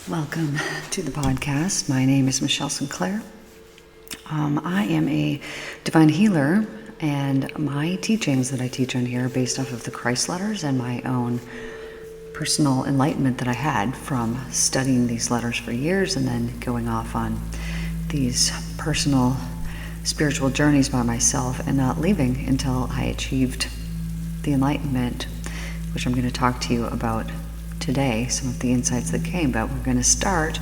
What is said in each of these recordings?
Welcome to the podcast. My name is Michelle Sinclair. I am a divine healer, and my teachings that I teach on here are based off of the Christ letters and my own personal enlightenment that I had from studying these letters for years and then going off on these personal spiritual journeys by myself and not leaving until I achieved the enlightenment, which I'm going to talk to you about today, some of the insights that came. But we're going to start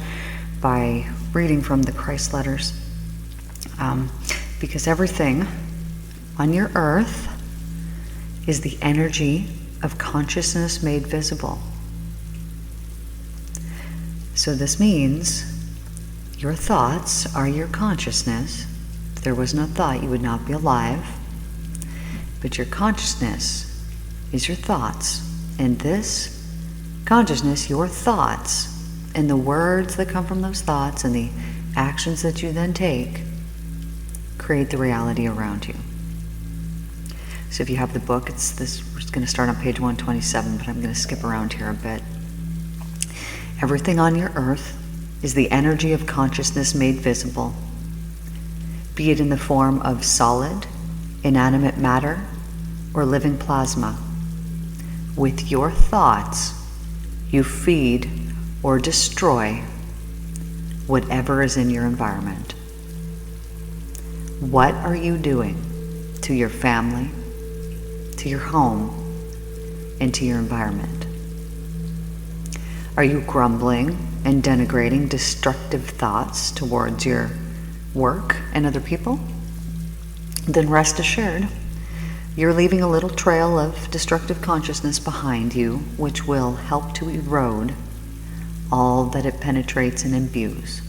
by reading from the Christ letters, because everything on your earth is the energy of consciousness made visible. So this means your thoughts are your consciousness. If there was no thought, you would not be alive. But your consciousness is your thoughts. And this consciousness, your thoughts, and the words that come from those thoughts and the actions that you then take create the reality around you. So if you have the book, we're going to start on page 127, but I'm going to skip around here a bit. Everything on your earth is the energy of consciousness made visible, be it in the form of solid, inanimate matter, or living plasma. With your thoughts, you feed or destroy whatever is in your environment. What are you doing to your family, to your home, and to your environment? Are you grumbling and denigrating destructive thoughts towards your work and other people? Then rest assured, you're leaving a little trail of destructive consciousness behind you, which will help to erode all that it penetrates and imbues.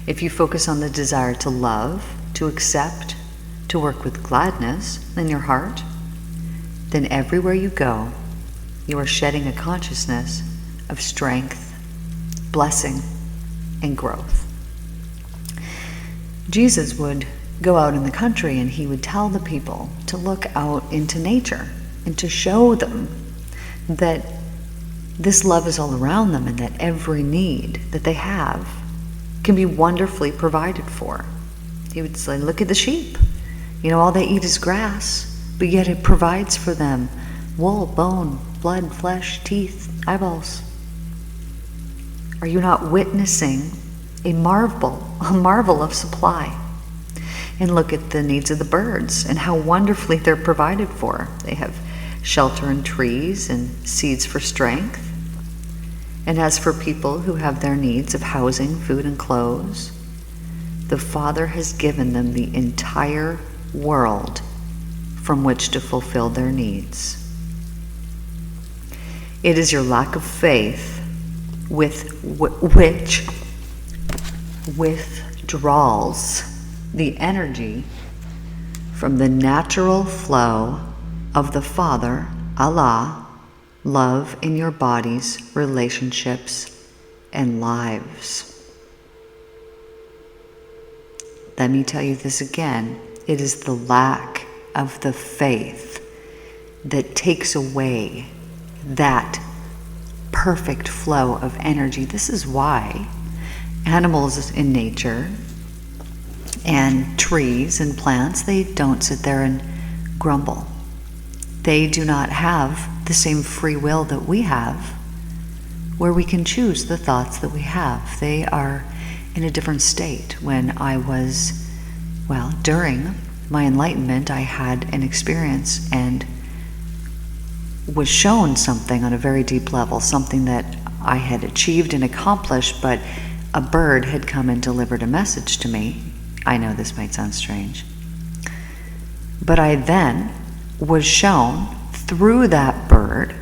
If you focus on the desire to love, to accept, to work with gladness in your heart, then everywhere you go, you are shedding a consciousness of strength, blessing, and growth. Jesus would go out in the country and he would tell the people to look out into nature and to show them that this love is all around them and that every need that they have can be wonderfully provided for. He would say, look at the sheep. All they eat is grass, but yet it provides for them wool, bone, blood, flesh, teeth, eyeballs. Are you not witnessing a marvel of supply? And look at the needs of the birds and how wonderfully they're provided for. They have shelter and trees and seeds for strength. And as for people who have their needs of housing, food, and clothes, the Father has given them the entire world from which to fulfill their needs. It is your lack of faith which withdraws the energy from the natural flow of the Father, Allah, love in your bodies, relationships, and lives. Let me tell you this again. It is the lack of the faith that takes away that perfect flow of energy. This is why animals in nature and trees and plants, they don't sit there and grumble. They do not have the same free will that we have, where we can choose the thoughts that we have. They are in a different state. When I was, during my enlightenment, I had an experience and was shown something on a very deep level, something that I had achieved and accomplished, but a bird had come and delivered a message to me. I know this might sound strange, but I then was shown through that bird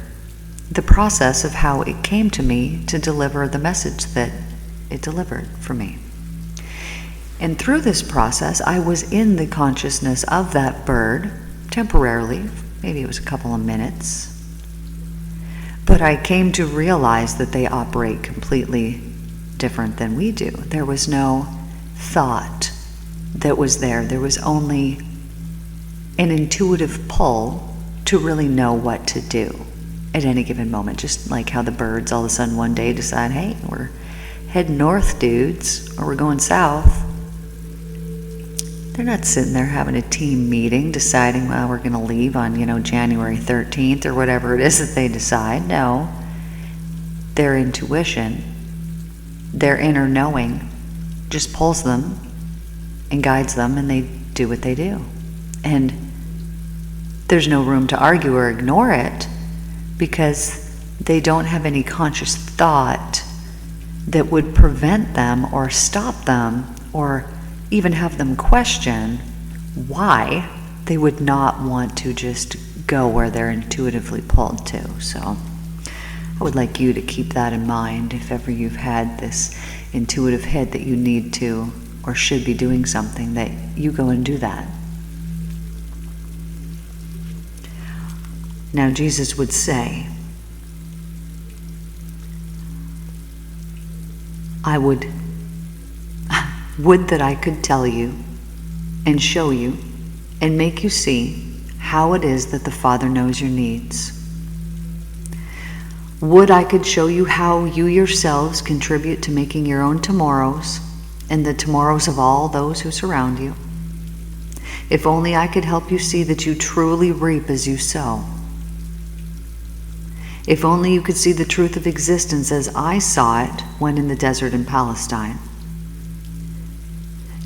the process of how it came to me to deliver the message that it delivered for me. And through this process, I was in the consciousness of that bird temporarily, maybe it was a couple of minutes, but I came to realize that they operate completely different than we do. There was no thought that was there. There was only an intuitive pull to really know what to do. at any given moment. Just like how the birds all of a sudden one day decide, hey, we're heading north, dudes, or we're going south. They're not sitting there having a team meeting deciding, well, we're going to leave on, January 13th or whatever it is that they decide. No. Their intuition, their inner knowing just pulls them and guides them, and they do what they do. And there's no room to argue or ignore it, because they don't have any conscious thought that would prevent them or stop them or even have them question why they would not want to just go where they're intuitively pulled to. So I would like you to keep that in mind if ever you've had this intuitive hit that you need to or should be doing something, that you go and do that. Now, Jesus would say, I would that I could tell you and show you and make you see how it is that the Father knows your needs. Would I could show you how you yourselves contribute to making your own tomorrows and the tomorrows of all those who surround you. If only I could help you see that you truly reap as you sow. If only you could see the truth of existence as I saw it when in the desert in Palestine.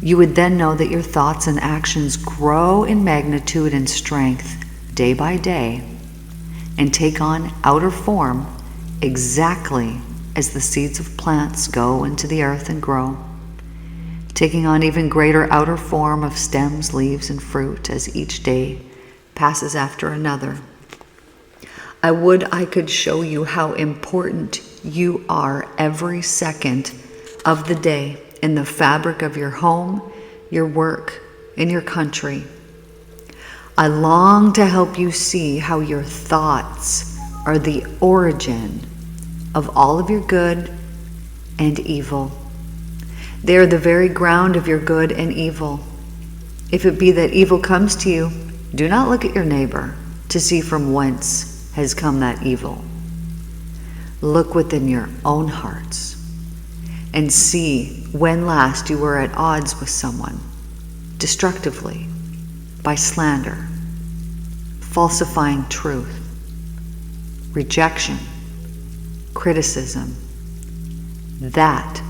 You would then know that your thoughts and actions grow in magnitude and strength day by day and take on outer form exactly as the seeds of plants go into the earth and grow, taking on even greater outer form of stems, leaves, and fruit as each day passes after another. I would I could show you how important you are every second of the day in the fabric of your home, your work, and your country. I long to help you see how your thoughts are the origin of all of your good and evil. They are the very ground of your good and evil. If it be that evil comes to you, do not look at your neighbor to see from whence has come that evil. Look within your own hearts and see when last you were at odds with someone, destructively, by slander, falsifying truth, rejection, criticism. That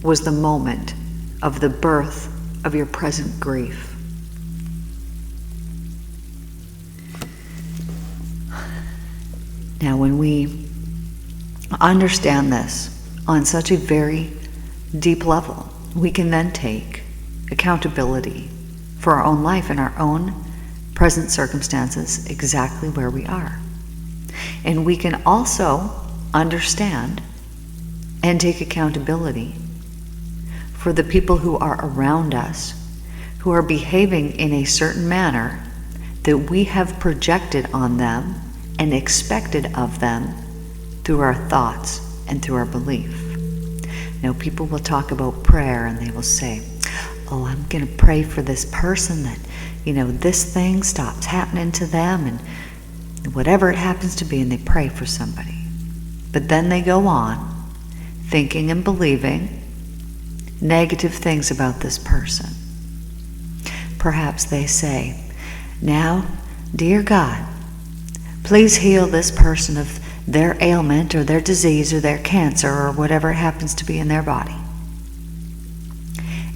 was the moment of the birth of your present grief. Now, when we understand this on such a very deep level, we can then take accountability for our own life and our own present circumstances exactly where we are. And we can also understand and take accountability for the people who are around us, who are behaving in a certain manner that we have projected on them and expected of them through our thoughts and through our belief. Now, people will talk about prayer and they will say, oh, I'm going to pray for this person that, this thing stops happening to them and whatever it happens to be, and they pray for somebody. But then they go on thinking and believing negative things about this person. Perhaps they say, now, dear God, please heal this person of their ailment or their disease or their cancer or whatever it happens to be in their body.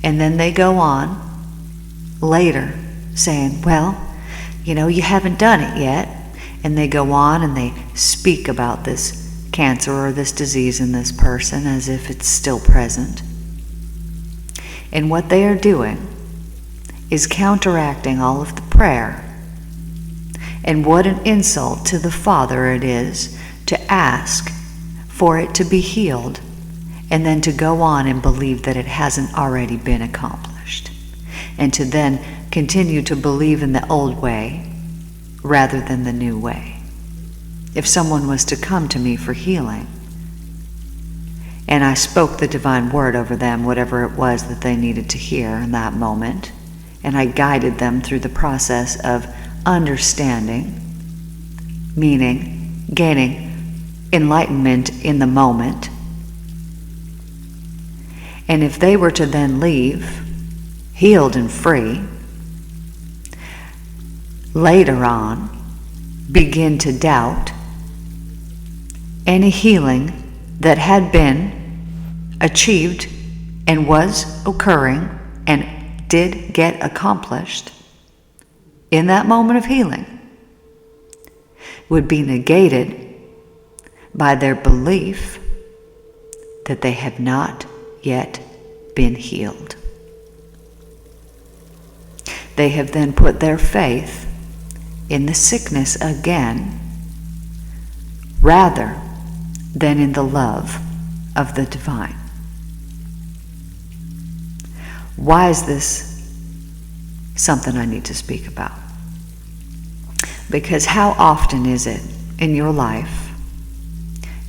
And then they go on later saying, well, you haven't done it yet. And they go on and they speak about this cancer or this disease in this person as if it's still present. And what they are doing is counteracting all of the prayer. And what an insult to the Father it is to ask for it to be healed and then to go on and believe that it hasn't already been accomplished, and to then continue to believe in the old way rather than the new way. If someone was to come to me for healing and I spoke the divine word over them, whatever it was that they needed to hear in that moment, and I guided them through the process of understanding, meaning gaining enlightenment in the moment. And if they were to then leave, healed and free, later on, begin to doubt any healing that had been achieved and was occurring and did get accomplished in that moment of healing, would be negated by their belief that they have not yet been healed. They have then put their faith in the sickness again, rather than in the love of the divine. Why is this something I need to speak about? Because how often is it in your life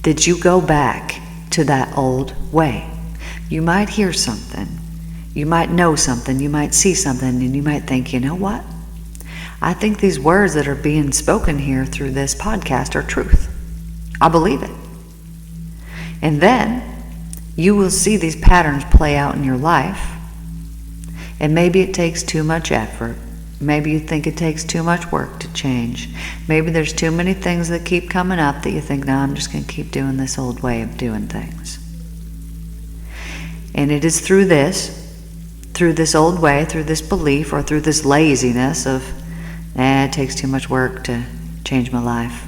that you go back to that old way? You might hear something, you might know something, you might see something, and you might think, you know what? I think these words that are being spoken here through this podcast are truth. I believe it. And then you will see these patterns play out in your life. And maybe it takes too much effort. Maybe you think it takes too much work to change. Maybe there's too many things that keep coming up that you think, no, I'm just going to keep doing this old way of doing things. And it is through this old way, through this belief, or through this laziness of, it takes too much work to change my life,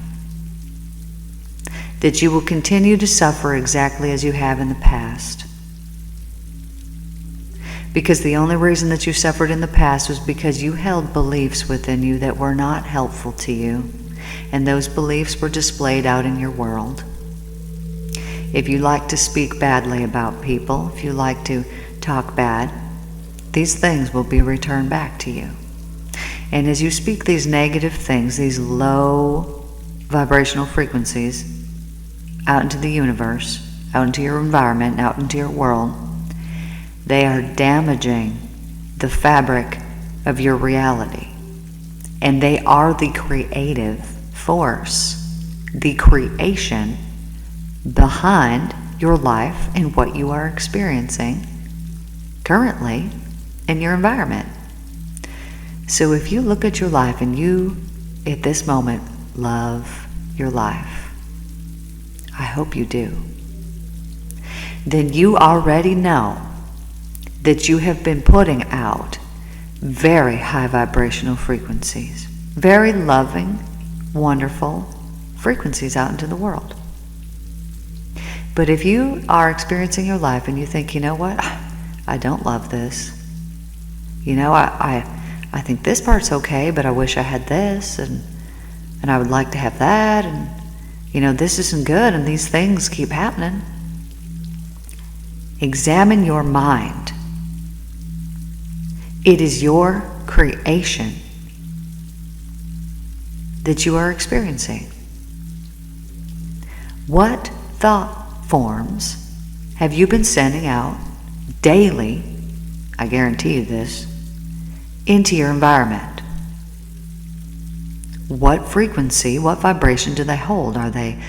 that you will continue to suffer exactly as you have in the past. Because the only reason that you suffered in the past was because you held beliefs within you that were not helpful to you, and those beliefs were displayed out in your world. If you like to speak badly about people, if you like to talk bad, these things will be returned back to you. And as you speak these negative things, these low vibrational frequencies out into the universe, out into your environment, out into your world, they are damaging the fabric of your reality. And they are the creative force, the creation behind your life and what you are experiencing currently in your environment. So if you look at your life and you, at this moment, love your life, I hope you do, then you already know that you have been putting out very high vibrational frequencies, very loving, wonderful frequencies out into the world. But if you are experiencing your life and you think, you know what, I don't love this. You know, I think this part's okay, but I wish I had this, and I would like to have that, and you know, this isn't good, and these things keep happening. Examine your mind. It is your creation that you are experiencing. What thought forms have you been sending out daily, I guarantee you this, into your environment? What frequency, what vibration do they hold? Are they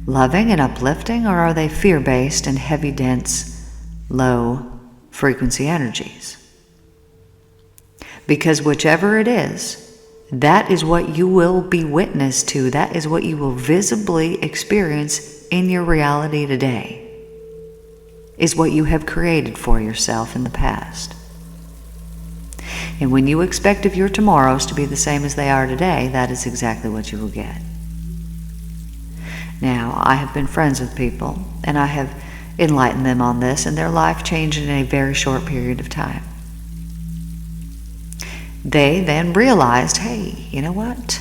loving and uplifting, or are they fear-based and heavy, dense, low frequency energies? Because whichever it is, that is what you will be witness to. That is what you will visibly experience in your reality today, is what you have created for yourself in the past. And when you expect of your tomorrows to be the same as they are today, that is exactly what you will get. Now, I have been friends with people, and I have enlightened them on this, and their life changed in a very short period of time. They then realized, hey, you know what?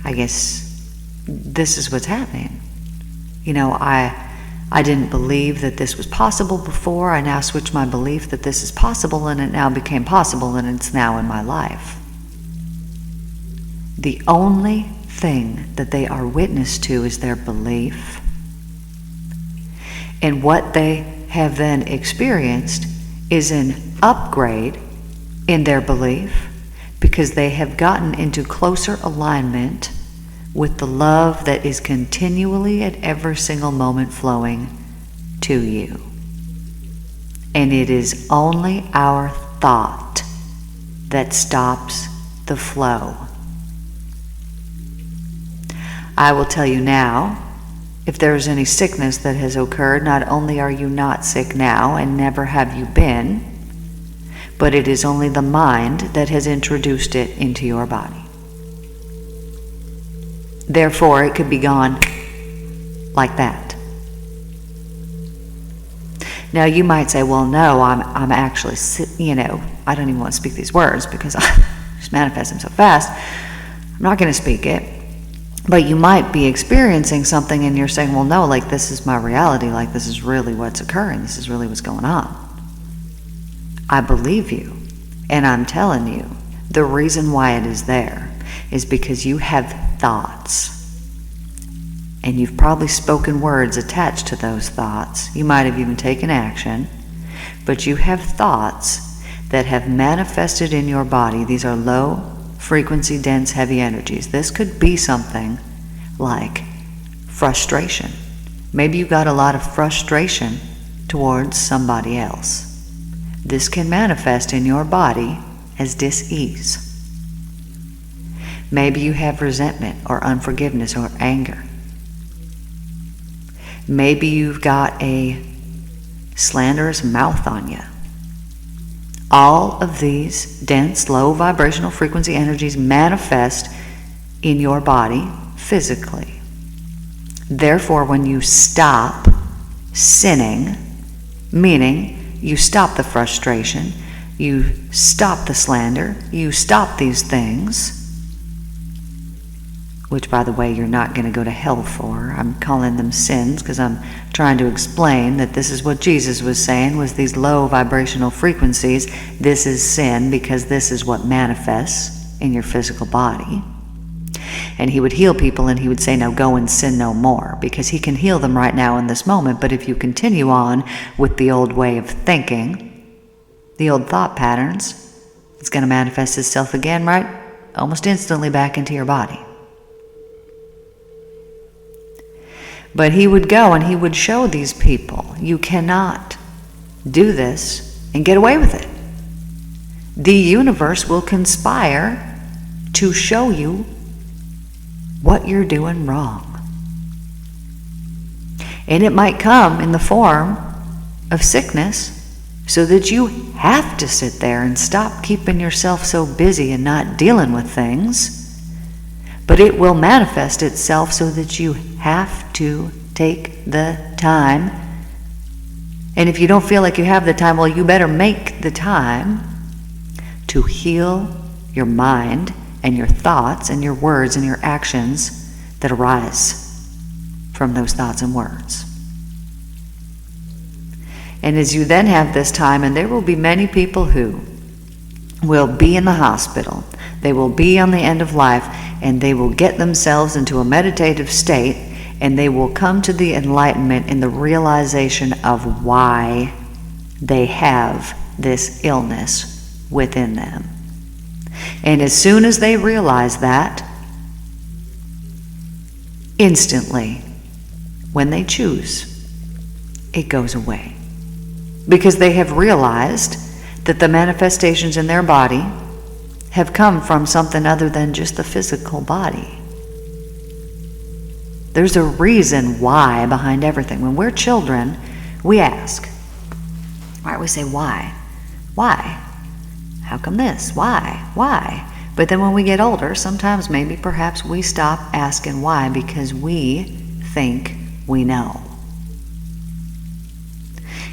I guess this is what's happening. You know, I didn't believe that this was possible before. I now switched my belief that this is possible, and it now became possible, and it's now in my life. The only thing that they are witness to is their belief. And what they have then experienced is an upgrade in their belief, because they have gotten into closer alignment with the love that is continually at every single moment flowing to you. And it is only our thought that stops the flow. I will tell you now, if there is any sickness that has occurred, not only are you not sick now and never have you been, but it is only the mind that has introduced it into your body. Therefore, it could be gone like that. Now, you might say, well, no, I'm actually, I don't even want to speak these words because I just manifest them so fast. I'm not going to speak it. But you might be experiencing something and you're saying, well, no, like this is my reality, like this is really what's occurring, this is really what's going on. I believe you, and I'm telling you, the reason why it is there is because you have thoughts. And you've probably spoken words attached to those thoughts. You might have even taken action, but you have thoughts that have manifested in your body. These are low frequency, dense, heavy energies. This could be something like frustration. Maybe you got a lot of frustration towards somebody else. This can manifest in your body as dis-ease. Maybe you have resentment or unforgiveness or anger. Maybe you've got a slanderous mouth on you. All of these dense, low vibrational frequency energies manifest in your body physically. Therefore, when you stop sinning, meaning you stop the frustration, you stop the slander, you stop these things, which, by the way, you're not going to go to hell for. I'm calling them sins because I'm trying to explain that this is what Jesus was saying was these low vibrational frequencies. This is sin because this is what manifests in your physical body. And he would heal people and he would say, now go and sin no more, because he can heal them right now in this moment. But if you continue on with the old way of thinking, the old thought patterns, it's going to manifest itself again, right? Almost instantly back into your body. But he would go and he would show these people, you cannot do this and get away with it. The universe will conspire to show you what you're doing wrong. And it might come in the form of sickness so that you have to sit there and stop keeping yourself so busy and not dealing with things. But it will manifest itself so that you have to take the time. And if you don't feel like you have the time, well, you better make the time to heal your mind and your thoughts and your words and your actions that arise from those thoughts and words. And as you then have this time, and there will be many people who will be in the hospital, they will be on the end of life, and they will get themselves into a meditative state, and they will come to the enlightenment in the realization of why they have this illness within them. And as soon as they realize that, instantly, when they choose, it goes away. Because they have realized that the manifestations in their body have come from something other than just the physical body. There's a reason why behind everything. When we're children, we ask. Right? We say, why? Why? How come this? Why? Why? But then when we get older, sometimes maybe perhaps we stop asking why because we think we know.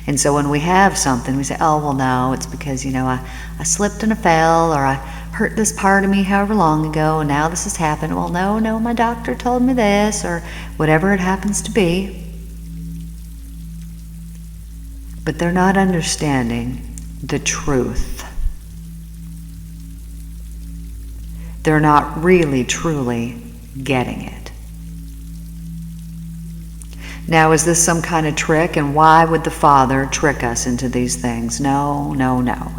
And so when we have something, we say, oh, well, no, it's because, I slipped and I fell, or I hurt this part of me however long ago, and now this has happened. Well, no, my doctor told me this, or whatever it happens to be. But they're not understanding the truth. They're not really, truly getting it. Now, is this some kind of trick? And why would the Father trick us into these things? No.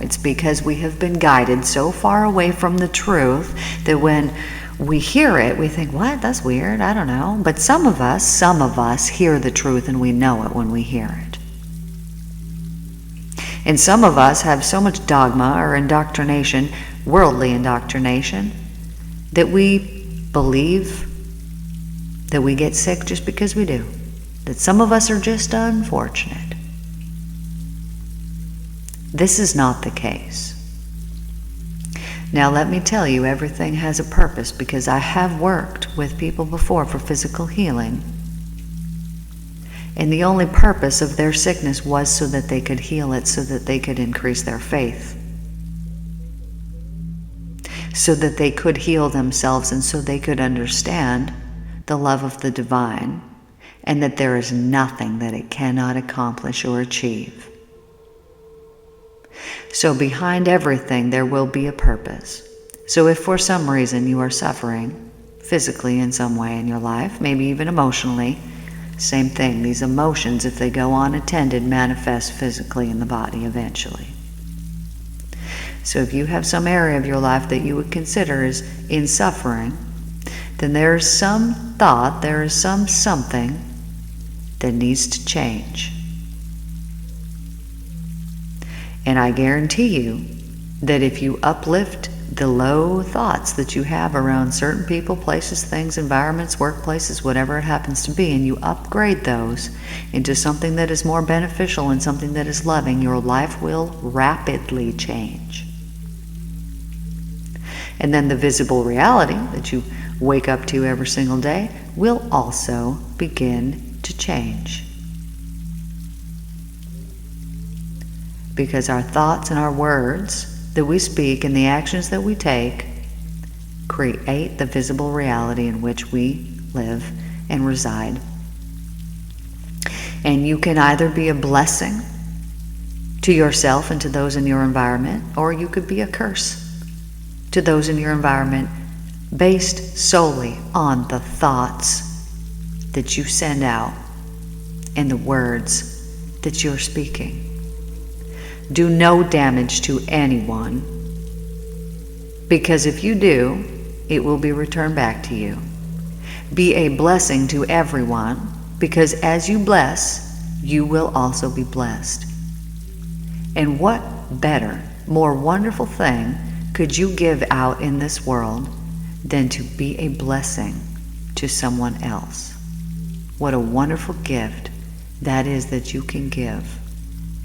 It's because we have been guided so far away from the truth that when we hear it, we think, what? That's weird. I don't know. But some of us hear the truth and we know it when we hear it. And some of us have so much dogma or indoctrination, worldly indoctrination, that we believe that we get sick just because we do. That some of us are just unfortunate. This is not the case. Now let me tell you, everything has a purpose, because I have worked with people before for physical healing. And the only purpose of their sickness was so that they could heal it, so that they could increase their faith, so that they could heal themselves, and so they could understand the love of the divine, and that there is nothing that it cannot accomplish or achieve. So behind everything there will be a purpose. So if for some reason you are suffering physically in some way in your life, maybe even emotionally, same thing. These emotions, if they go unattended, manifest physically in the body eventually. So if you have some area of your life that you would consider is in suffering, then there is some thought, there is something that needs to change. And I guarantee you that if you uplift the low thoughts that you have around certain people, places, things, environments, workplaces, whatever it happens to be, and you upgrade those into something that is more beneficial and something that is loving, your life will rapidly change. And then the visible reality that you wake up to every single day will also begin to change. Because our thoughts and our words that we speak and the actions that we take create the visible reality in which we live and reside. And you can either be a blessing to yourself and to those in your environment, or you could be a curse to those in your environment, based solely on the thoughts that you send out and the words that you're speaking. Do no damage to anyone, because if you do, it will be returned back to you. Be a blessing to everyone, because as you bless, you will also be blessed. And what better, more wonderful thing could you give out in this world than to be a blessing to someone else? What a wonderful gift that is that you can give.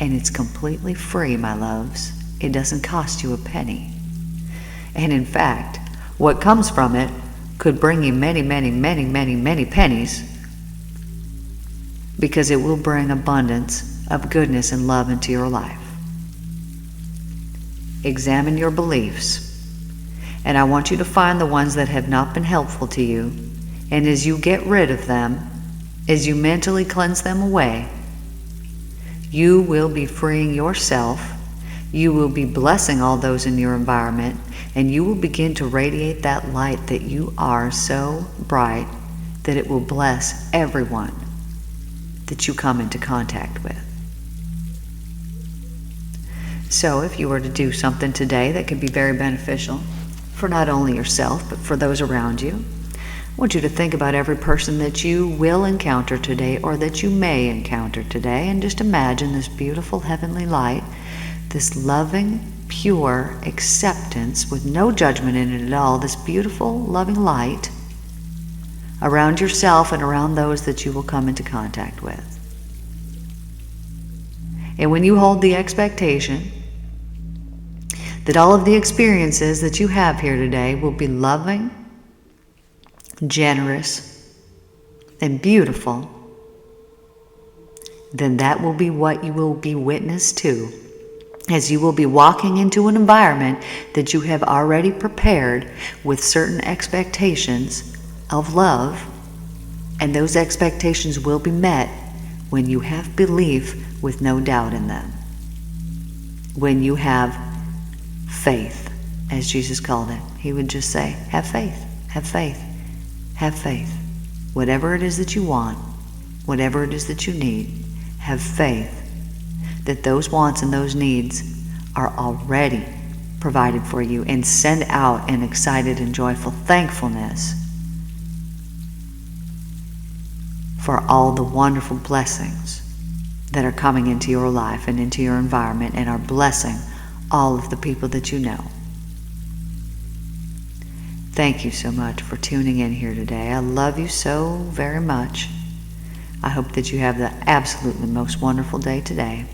And it's completely free, my loves. It doesn't cost you a penny. And in fact, what comes from it could bring you many, many, many, many, many pennies, because it will bring abundance of goodness and love into your life. Examine your beliefs, and I want you to find the ones that have not been helpful to you, and as you get rid of them, as you mentally cleanse them away, you will be freeing yourself, you will be blessing all those in your environment, and you will begin to radiate that light that you are so bright that it will bless everyone that you come into contact with. So if you were to do something today that could be very beneficial for not only yourself, but for those around you, I want you to think about every person that you will encounter today, or that you may encounter today, and just imagine this beautiful heavenly light, this loving, pure acceptance with no judgment in it at all, this beautiful, loving light around yourself and around those that you will come into contact with. And when you hold the expectation that all of the experiences that you have here today will be loving, generous, and beautiful, then that will be what you will be witness to, as you will be walking into an environment that you have already prepared with certain expectations of love, and those expectations will be met when you have belief with no doubt in them. When you have faith, as Jesus called it. He would just say, have faith, have faith. Have faith. Whatever it is that you want, whatever it is that you need, have faith that those wants and those needs are already provided for you, and send out an excited and joyful thankfulness for all the wonderful blessings that are coming into your life and into your environment and are blessing all of the people that you know. Thank you so much for tuning in here today. I love you so very much. I hope that you have the absolutely most wonderful day today,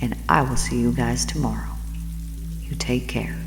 and I will see you guys tomorrow. You take care.